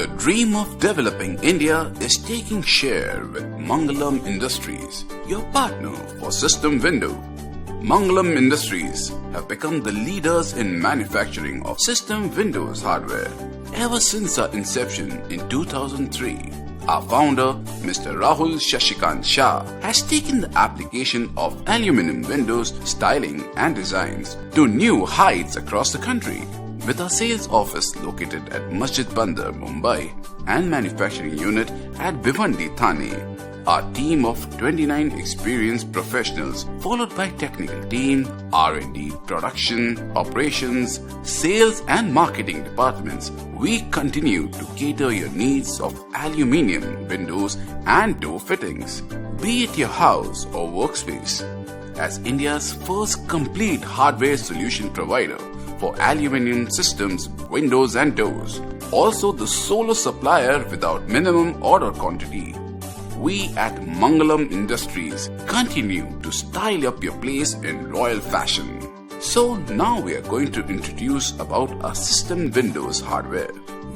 The dream of developing India is taking share with Mangalam Industries, your partner for system window. Mangalam Industries have become the leaders in manufacturing of system windows hardware ever since our inception in 2003. Our founder, Mr. Rahul Shashikant Shah, has taken the application of aluminum windows styling and designs to new heights across the country. With our sales office located at Masjid Bandar, Mumbai and manufacturing unit at Bhiwandi, Thane, our team of 29 experienced professionals followed by technical team, R&D, production, operations, sales and marketing departments, we continue to cater your needs of aluminium windows and door fittings, be it your house or workspace. As India's first complete hardware solution provider for aluminium systems, windows and doors, also the solo supplier without minimum order quantity, we at Mangalam Industries continue to style up your place in royal fashion. So now we are going to introduce about our system windows hardware.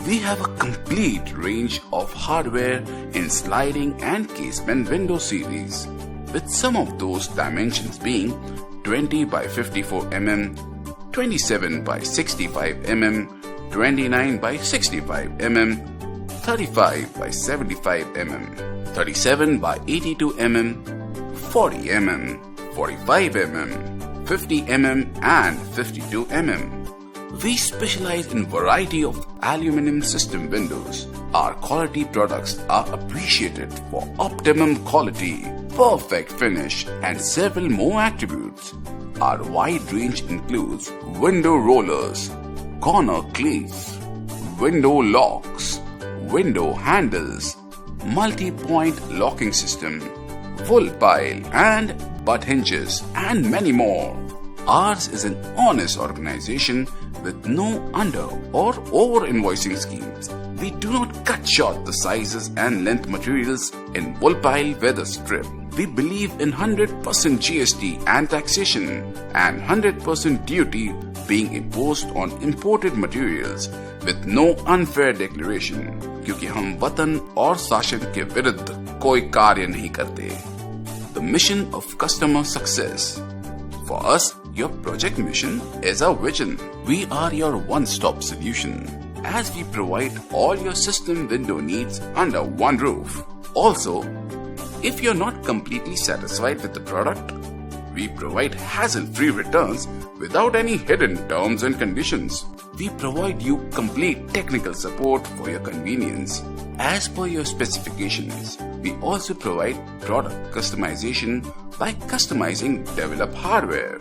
We have a complete range of hardware in sliding and casement window series, with some of those dimensions being 20 by 54 mm, 27 by 65 mm, 29 by 65 mm, 35 by 75 mm, 37 by 82 mm, 40 mm, 45 mm, 50 mm and 52 mm. We specialize in variety of aluminum system windows. Our quality products are appreciated for optimum quality, perfect finish and several more attributes. Our wide range includes window rollers, corner cleats, window locks, window handles, multi-point locking system, full pile and butt hinges and many more. Ours is an honest organization with no under or over invoicing schemes. We do not cut short the sizes and length materials in wool pile weather strip. We believe in 100% GST and taxation and 100% duty being imposed on imported materials with no unfair declaration, क्योंकि हम वतन और शासन के विरुद्ध कोई कार्य नहीं करते. The mission of customer success. For us, your project mission is our vision. We are your one-stop solution, as we provide all your system window needs under one roof. Also, if you're not completely satisfied with the product, we provide hassle-free returns without any hidden terms and conditions. We provide you complete technical support for your convenience. As per your specifications, we also provide product customization by customizing developed hardware.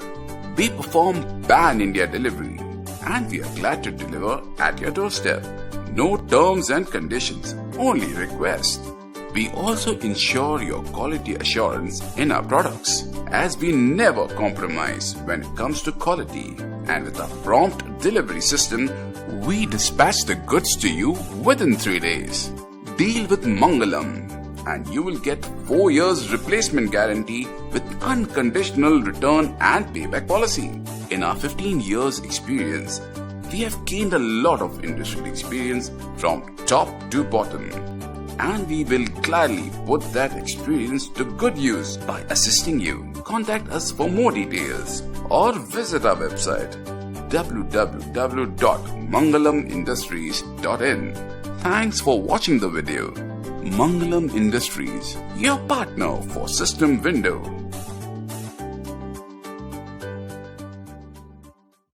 We perform pan-India delivery and we are glad to deliver at your doorstep. No terms and conditions, only request. We also ensure your quality assurance in our products, as we never compromise when it comes to quality. And with our prompt delivery system, we dispatch the goods to you within 3 days. Deal with Mangalam and you will get 4 years replacement guarantee with unconditional return and payback policy. In our 15 years experience, we have gained a lot of industry experience from top to bottom. And we will gladly put that experience to good use by assisting you. Contact us for more details or visit our website www.mangalamindustries.in. Thanks for watching the video. Mangalam Industries, your partner for system window.